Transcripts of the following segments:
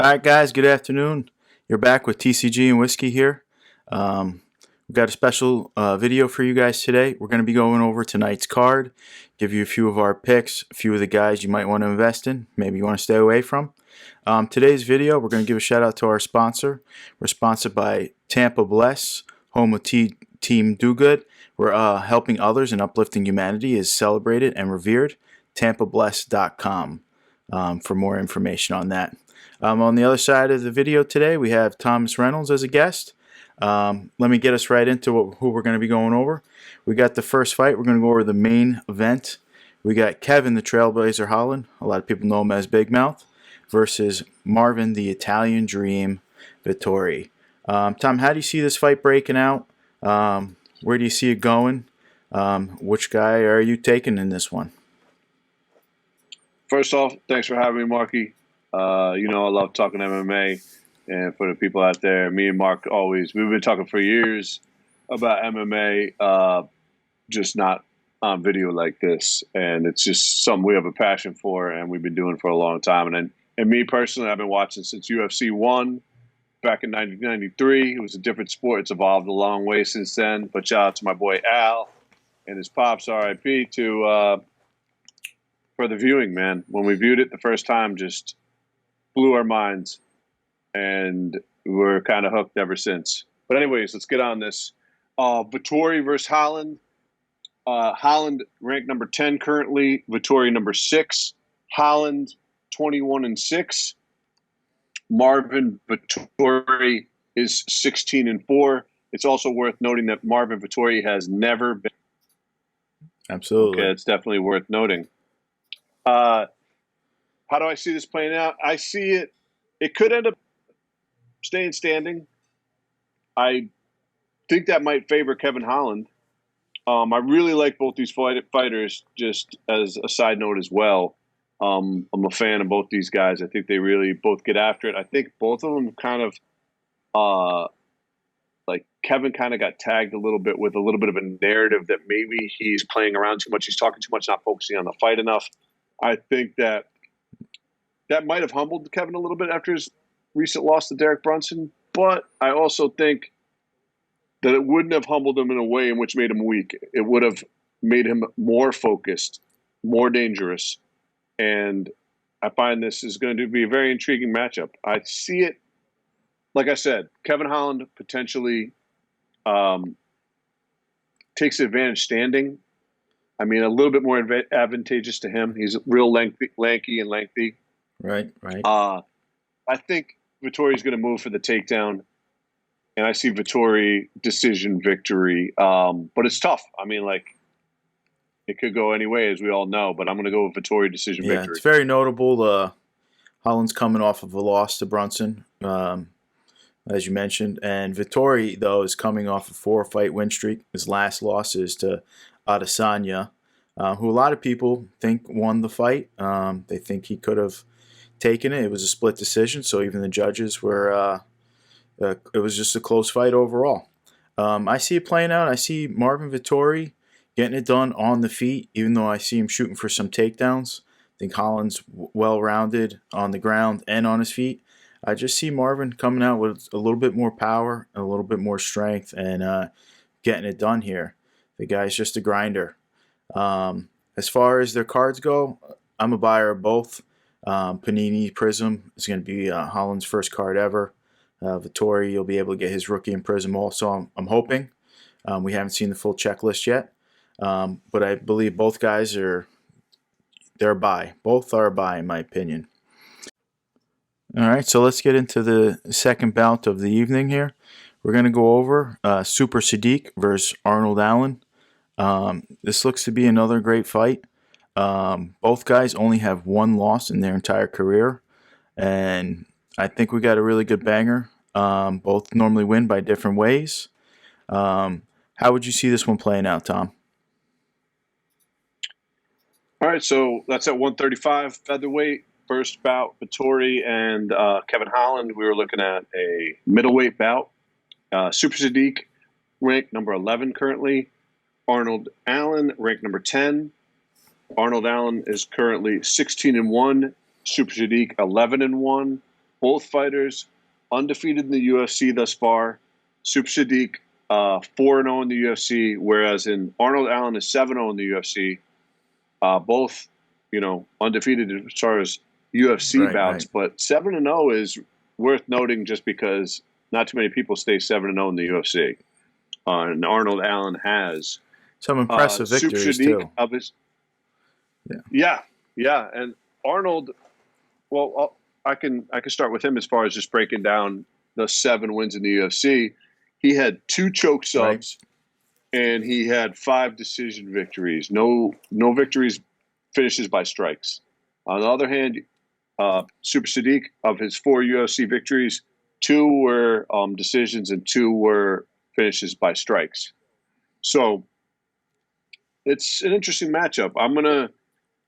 All right, guys, good afternoon. You're back with TCG&Whiskey here. We've got a special video for you guys today. We're going to be going over tonight's card, give you a few of our picks, a few of the guys you might want to invest in, maybe you want to stay away from. Today's video, we're going to give a shout out to our sponsor. We're sponsored by Tampa Bless, home of Team Do Good. We're helping others and uplifting humanity is celebrated and revered. TampaBless.com for more information on that. On the other side of the video today, we have Thomas Reynolds as a guest. Let me get us right into who we're going to be going over. We got the first fight. We're going to go over the main event. We got Kevin, the Trailblazer Holland. A lot of people know him as Big Mouth. Versus Marvin, the Italian Dream Vettori. Tom, how do you see this fight breaking out? Where do you see it going? Which guy are you taking in this one? First off, thanks for having me, Marky. I love talking MMA, and for the people out there, me and Mark we've been talking for years about MMA, just not on video like this, and it's just something we have a passion for, and we've been doing for a long time. And me personally, I've been watching since UFC 1 back in 1993. It was a different sport. It's evolved a long way since then, but shout out to my boy Al and his pops, RIP, for the viewing, man. When we viewed it the first time, just blew our minds, and we're kind of hooked ever since. But anyways, let's get on this. Vettori versus Holland. Holland ranked number 10 currently. Vettori number 6. Holland 21-6. Marvin Vettori is 16-4. It's also worth noting that Marvin Vettori has never been. Absolutely. Okay, it's definitely worth noting. How do I see this playing out? I see it could end up staying standing. I think that might favor Kevin Holland. I really like both these fighters, just as a side note as well. I'm a fan of both these guys. I think they really both get after it. I think both of them kind of, like Kevin kind of got tagged a little bit with a little bit of a narrative that maybe he's playing around too much. He's talking too much, not focusing on the fight enough. I think that might have humbled Kevin a little bit after his recent loss to Derek Brunson. But I also think that it wouldn't have humbled him in a way in which made him weak. It would have made him more focused, more dangerous. And I find this is going to be a very intriguing matchup. I see it, like I said, Kevin Holland potentially takes advantage standing. I mean, a little bit more advantageous to him. He's real lanky and lengthy. Right. I think Vettori's going to move for the takedown, and I see Vettori decision victory. But it's tough. I mean, like, it could go any way, as we all know, but I'm going to go with Vettori decision victory. It's very notable. Holland's coming off of a loss to Brunson, as you mentioned. And Vettori, though, is coming off a 4-fight win streak. His last loss is to Adesanya, who a lot of people think won the fight. They think he could have taken it. It was a split decision, so even the judges were it was just a close fight overall. I see it playing out. I see Marvin Vettori getting it done on the feet, even though I see him shooting for some takedowns. I think Holland's well-rounded on the ground and on his feet. I just see Marvin coming out with a little bit more power and a little bit more strength and getting it done here. The guy's just a grinder. As far as their cards go, I'm a buyer of both. Panini Prism is going to be Holland's first card ever. Vettori, you'll be able to get his rookie in Prism also, I'm hoping. We haven't seen the full checklist yet. But I believe both guys they're a buy. Both are a buy, in my opinion. All right, so let's get into the second bout of the evening here. We're going to go over Super Sadique versus Arnold Allen. This looks to be another great fight. Both guys only have one loss in their entire career, and I think we got a really good banger. Both normally win by different ways. How would you see this one playing out, Tom? All right, so that's at 135 featherweight. First bout, Vettori and Kevin Holland. We were looking at a middleweight bout. Super Sadique, ranked number 11 currently. Arnold Allen, ranked number 10. Arnold Allen is currently 16-1. Super Sadique 11-1. Both fighters undefeated in the UFC thus far. Super Sadique 4-0 in the UFC, whereas Arnold Allen is 7-0 in the UFC. Both, undefeated as far as UFC bouts, but 7-0 is worth noting just because not too many people stay 7-0 in the UFC. And Arnold Allen has some impressive victories too. Yeah, and Arnold. Well, I can start with him as far as just breaking down the 7 wins in the UFC. He had 2 choke subs, and he had 5 decision victories. No victories, finishes by strikes. On the other hand, Super Sadique, of his 4 UFC victories, 2 were decisions and 2 were finishes by strikes. So it's an interesting matchup.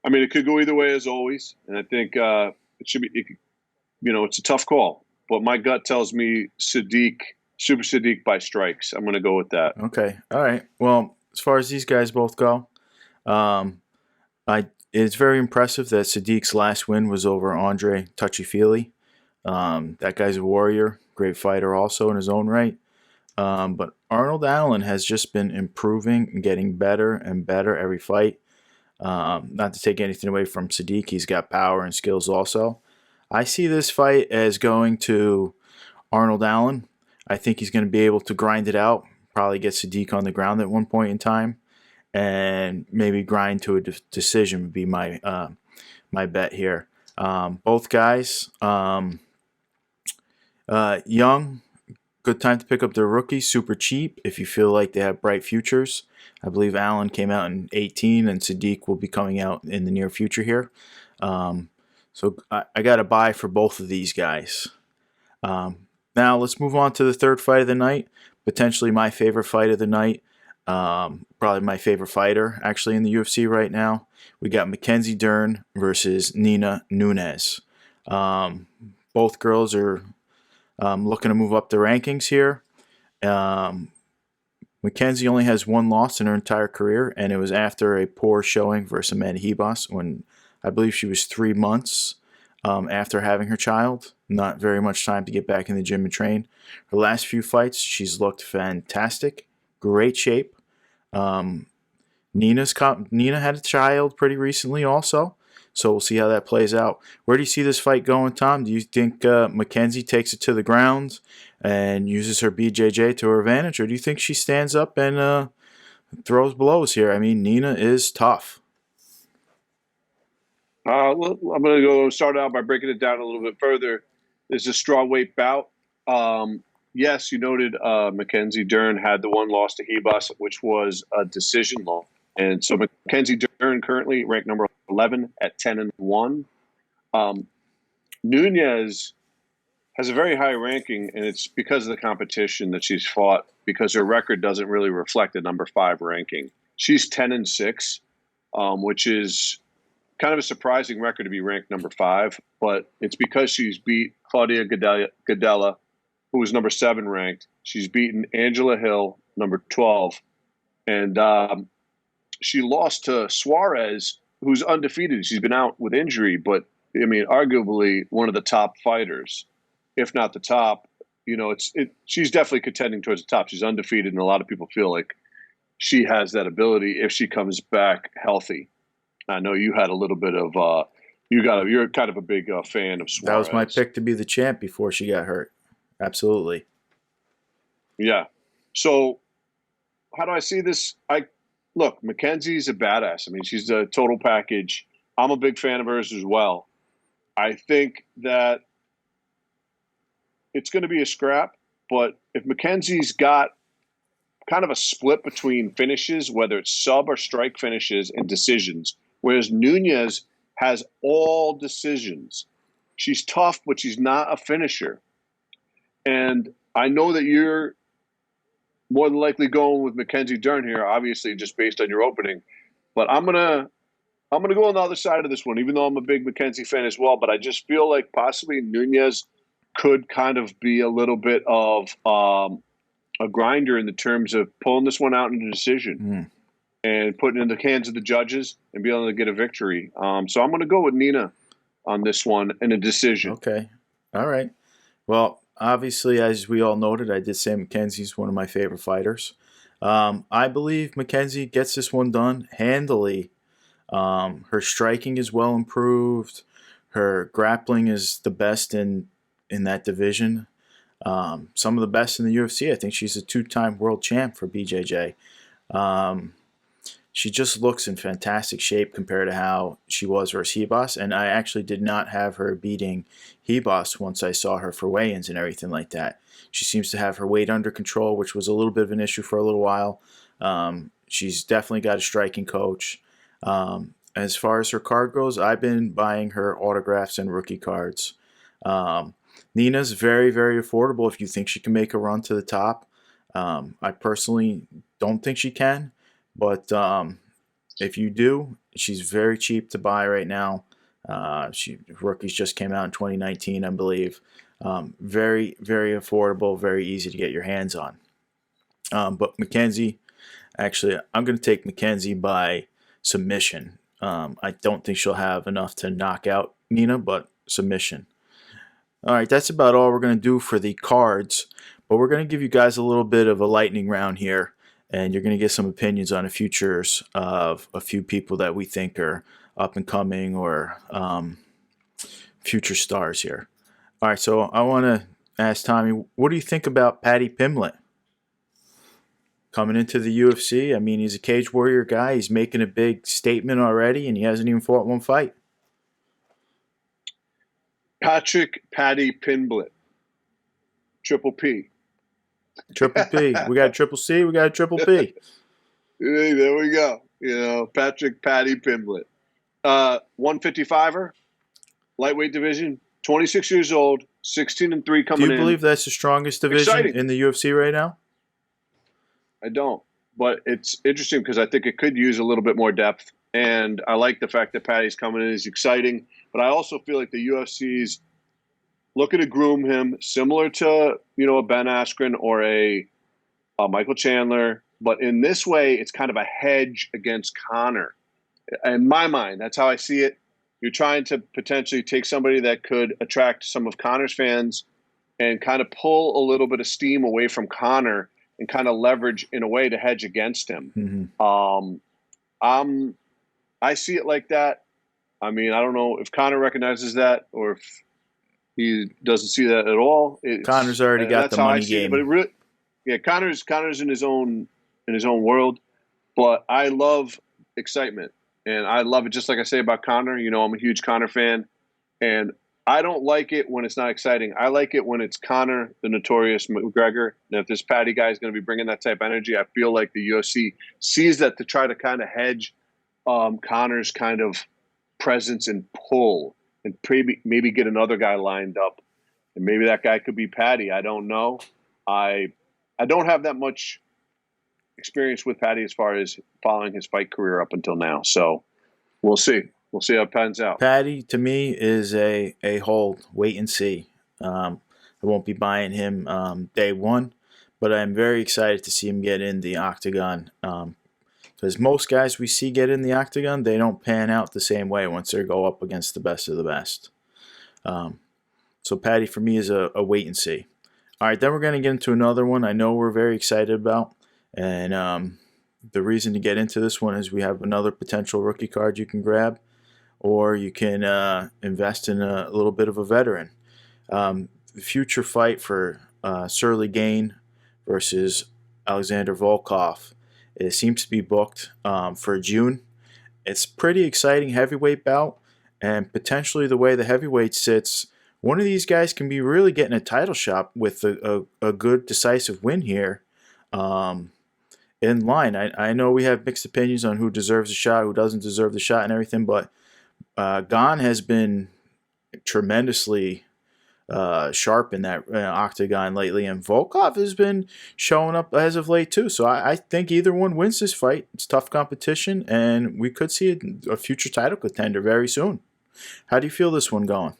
It could go either way as always, and I think it should be. It's a tough call, but my gut tells me Super Sadique by strikes. I'm going to go with that. Okay, all right. Well, as far as these guys both go, it's very impressive that Sadique's last win was over Andre Touchy-Feely. That guy's a warrior, great fighter also in his own right. But Arnold Allen has just been improving and getting better and better every fight. Not to take anything away from Sadique, he's got power and skills also. I see this fight as going to Arnold Allen. I think he's going to be able to grind it out, probably get Sadique on the ground at one point in time, and maybe grind to a decision would be my bet here. Both guys, young, good time to pick up their rookies, super cheap if you feel like they have bright futures. I believe Allen came out in 2018, and Sadique will be coming out in the near future here. So I got a buy for both of these guys. Now let's move on to the third fight of the night, potentially my favorite fight of the night. Probably my favorite fighter actually in the UFC right now. We got McKenzie Dern versus Nina Nunes. Both girls are looking to move up the rankings here. McKenzie only has 1 loss in her entire career, and it was after a poor showing versus Amanda Ribas when I believe she was 3 months after having her child. Not very much time to get back in the gym and train. Her last few fights, she's looked fantastic. Great shape. Nina had a child pretty recently also, so we'll see how that plays out. Where do you see this fight going, Tom? Do you think McKenzie takes it to the ground and uses her BJJ to her advantage, or do you think she stands up and throws blows here? I mean, Nina is tough. Well, I'm going to go start out by breaking it down a little bit further. There's a strawweight bout. Yes, you noted McKenzie Dern had the 1 loss to Ribas, which was a decision loss. And so McKenzie Dern currently ranked number 11 at 10-1. Nunes has a very high ranking, and it's because of the competition that she's fought, because her record doesn't really reflect the number 5 ranking. She's 10-6, which is kind of a surprising record to be ranked number 5, but it's because she's beat Claudia Gadelha, who was number 7 ranked. She's beaten Angela Hill, number 12, and she lost to Suarez, who's undefeated. She's been out with injury, but arguably one of the top fighters, if not the top. She's definitely contending towards the top. She's undefeated, and a lot of people feel like she has that ability if she comes back healthy. I know you had a little bit of you're kind of a big fan of Suarez. That was my pick to be the champ before she got hurt. Absolutely. Yeah. So how do I see this? Look, McKenzie's a badass. She's a total package. I'm a big fan of hers as well. I think that it's going to be a scrap, but if McKenzie's got kind of a split between finishes, whether it's sub or strike finishes and decisions, whereas Nunes has all decisions. She's tough, but she's not a finisher. And I know that you're more than likely going with McKenzie Dern here, obviously just based on your opening. But I'm gonna go on the other side of this one, even though I'm a big McKenzie fan as well. But I just feel like possibly Nunes could kind of be a little bit of a grinder in the terms of pulling this one out in a decision and putting it in the hands of the judges and being able to get a victory. So I'm going to go with Nina on this one in a decision. Okay. All right. Well, obviously, as we all noted, I did say McKenzie's one of my favorite fighters. I believe McKenzie gets this one done handily. Her striking is well improved. Her grappling is the best in that division. Some of the best in the UFC. I think she's a two-time world champ for BJJ. Um, she just looks in fantastic shape compared to how she was versus Hebos. And I actually did not have her beating Hebos once I saw her for weigh-ins and everything like that. She seems to have her weight under control, which was a little bit of an issue for a little while. She's definitely got a striking coach. As far as her card goes, I've been buying her autographs and rookie cards. Nina's very, very affordable if you think she can make a run to the top. I personally don't think she can. But if you do, she's very cheap to buy right now. Rookies just came out in 2019, I believe. Very, very affordable, very easy to get your hands on. But McKenzie, actually, I'm going to take McKenzie by submission. I don't think she'll have enough to knock out Nina, but submission. All right, that's about all we're going to do for the cards. But we're going to give you guys a little bit of a lightning round here, and you're going to get some opinions on the futures of a few people that we think are up and coming or future stars here. All right, so I want to ask Tommy, what do you think about Paddy Pimblett coming into the UFC? I mean, he's a Cage Warrior guy. He's making a big statement already, and he hasn't even fought one fight. Paddy Pimblett. Triple P. Triple P. We got a triple C. We got a triple P. Hey, there we go. Paddy Pimblett. 155er, lightweight division, 26 years old, 16-3 coming in. Do you believe that's the strongest division in the UFC right now? I don't. But it's interesting because I think it could use a little bit more depth. And I like the fact that Paddy's coming in. He's exciting. But I also feel like the UFC's looking to groom him similar to, a Ben Askren or a Michael Chandler. But in this way, it's kind of a hedge against Conor. In my mind, that's how I see it. You're trying to potentially take somebody that could attract some of Conor's fans and kind of pull a little bit of steam away from Conor and kind of leverage in a way to hedge against him. Mm-hmm. I see it like that. I mean, I don't know if Conor recognizes that or if he doesn't see that at all. Conor's already got the money game. But Conor's in his own world. But I love excitement, and I love it just like I say about Conor. I'm a huge Conor fan, and I don't like it when it's not exciting. I like it when it's Conor, the notorious McGregor. And if this Paddy guy is going to be bringing that type of energy, I feel like the UFC sees that to try to kind of hedge Conor's kind of presence and pull, and maybe get another guy lined up, and maybe that guy could be Paddy. I don't know. I don't have that much experience with Paddy as far as following his fight career up until now, so we'll see. We'll see how it pans out. Paddy, to me, is a hold. Wait and see. I won't be buying him day one, but I'm very excited to see him get in the octagon. Because most guys we see get in the octagon, they don't pan out the same way once they go up against the best of the best. So Paddy, for me, is a wait and see. All right, then we're going to get into another one I know we're very excited about. And the reason to get into this one is we have another potential rookie card you can grab, or you can invest in a little bit of a veteran. The future fight for Surly Gain versus Alexander Volkov, it seems to be booked for June. It's pretty exciting heavyweight bout, and potentially the way the heavyweight sits, one of these guys can be really getting a title shot with a good decisive win here in line. I know we have mixed opinions on who deserves a shot, who doesn't deserve the shot and everything, but Gon has been tremendously sharp in that octagon lately, and Volkov has been showing up as of late too. So I think either one wins this fight. It's tough competition, and we could see a future title contender very soon. How do you feel this one going?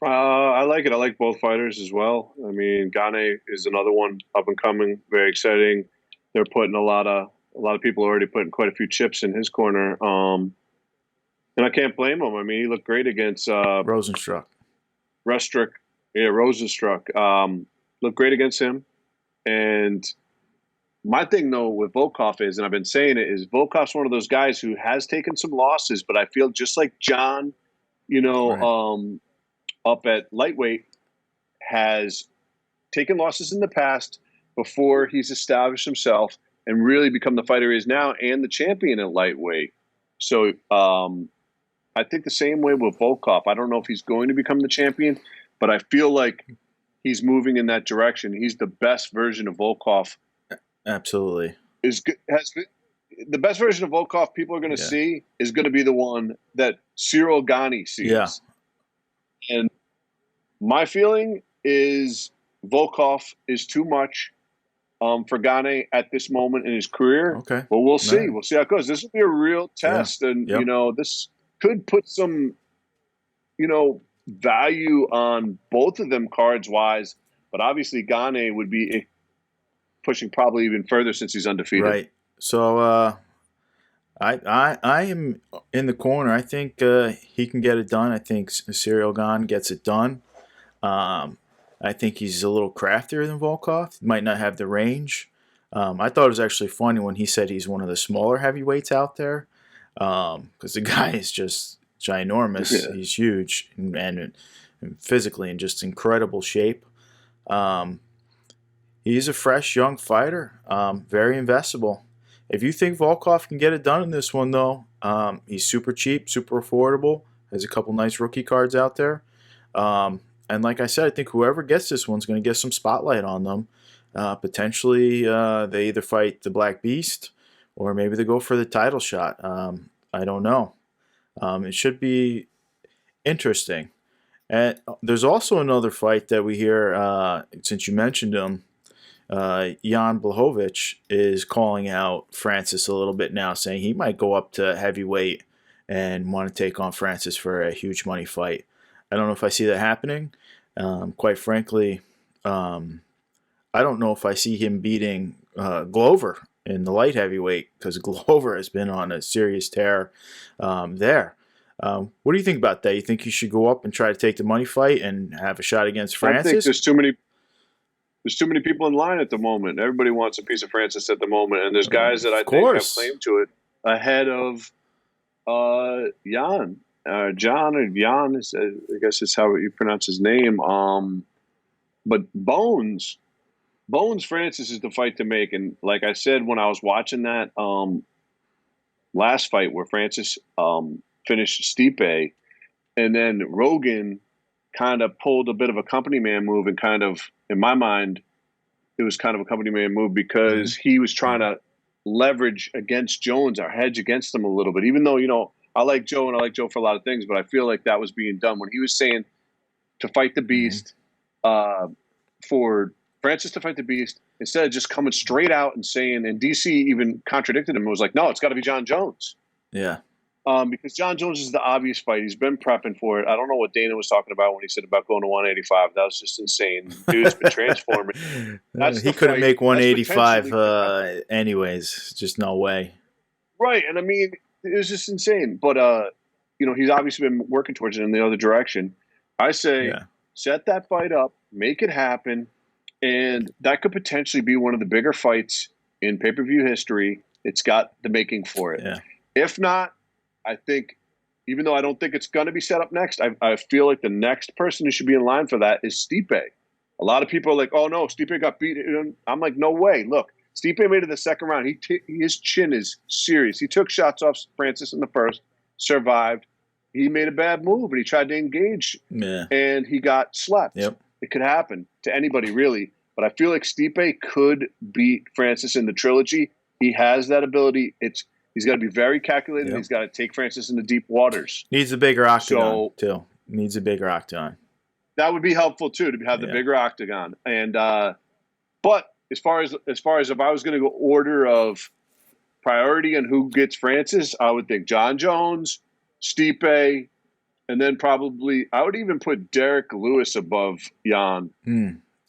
I like it. I like both fighters as well. I mean, Gane is another one up and coming, very exciting. They're putting a lot of people already putting quite a few chips in his corner. And I can't blame him. I mean, he looked great against Rosenstruck. Rosenstruck, looked great against him. And my thing, though, with Volkov is, and I've been saying it, is Volkov's one of those guys who has taken some losses, but I feel just like John, Right. up at lightweight, has taken losses in the past before he's established himself and really become the fighter he is now and the champion at lightweight. So I think the same way with Volkov. I don't know if he's going to become the champion, but I feel like he's moving in that direction. He's the best version of Volkov. Absolutely. The best version of Volkov people are going to Yeah. see is going to be the one that Cyril Gane sees. Yeah. And my feeling is Volkov is too much for Gane at this moment in his career. Okay. But we'll see. Right. We'll see how it goes. This will be a real test. And, Yep. This could put some, value on both of them cards-wise. But obviously Gane would be pushing probably even further since he's undefeated. Right. So I am in the corner. I think he can get it done. I think Cyril Gane gets it done. I think he's a little craftier than Volkov. Might not have the range. I thought it was actually funny when he said he's one of the smaller heavyweights out there, because the guy is just ginormous. Yeah. He's huge and physically in just incredible shape. He's a fresh young fighter, very investable. If you think Volkov can get it done in this one, though, he's super cheap, super affordable. Has a couple nice rookie cards out there. And like I said, I think whoever gets this one's going to get some spotlight on them. Potentially, they either fight the Black Beast or maybe they go for the title shot. I don't know. It should be interesting. And there's also another fight that we hear, since you mentioned him, Jan Blachowicz is calling out Francis a little bit now, saying he might go up to heavyweight and want to take on Francis for a huge money fight. I don't know if I see that happening. Quite frankly, I don't know if I see him beating Glover in the light heavyweight, because Glover has been on a serious tear there. What do you think about that? You think he should go up and try to take the money fight and have a shot against Francis? I think there's too many people in line at the moment. Everybody wants a piece of Francis at the moment, and there's guys that I think have claim to it ahead of Jan. John or Jan is, I guess is how you pronounce his name. But Bones Francis is the fight to make. And like I said, when I was watching that last fight where Francis finished Stipe, and then Rogan kind of pulled a bit of a company man move, and kind of, in my mind, it was kind of a company man move because he was trying to leverage against Jones or hedge against him a little bit, even though, I like Joe and I like Joe for a lot of things, but I feel like that was being done when he was saying to fight the Beast, for Francis to fight the Beast, instead of just coming straight out and saying, and DC even contradicted him and was like, no, it's got to be John Jones. Yeah. Because John Jones is the obvious fight. He's been prepping for it. I don't know what Dana was talking about when he said about going to 185. That was just insane. Dude's been transforming. He couldn't make 185 anyways. Just no way. Right. And I mean, it was just insane. But, he's obviously been working towards it in the other direction. I say set that fight up, make it happen, and that could potentially be one of the bigger fights in pay-per-view history. It's got the making for it. Yeah. If not, I think, even though I don't think it's going to be set up next, I feel like the next person who should be in line for that is Stipe. A lot of people are like, oh, no, Stipe got beat. I'm like, no way. Look, Stipe made it the second round. His chin is serious. He took shots off Francis in the first, survived. He made a bad move, and he tried to engage, and he got slept. Yep. It could happen to anybody, really. But I feel like Stipe could beat Francis in the trilogy. He has that ability. He's got to be very calculated. Yep. He's got to take Francis into deep waters. Needs a bigger octagon, too. Needs a bigger octagon. That would be helpful, too, to have the bigger octagon. And but as far as if I was going to go order of priority and who gets Francis, I would think John Jones, Stipe, and then probably I would even put Derek Lewis above Jan.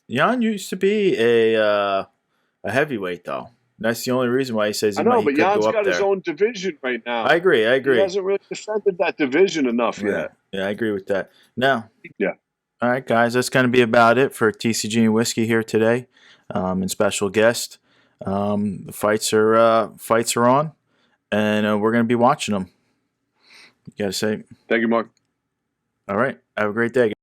Jan used to be a heavyweight, though. That's the only reason why he says he I know, might, but Jan's got there. his own division right now. I agree. He hasn't really defended that division enough yet. Yeah, I agree with that. Now, All right, guys, that's going to be about it for TCG and Whiskey here today, and special guest. The fights are on, and we're going to be watching them. You got to say, Thank you, Mark. all right, have a great day.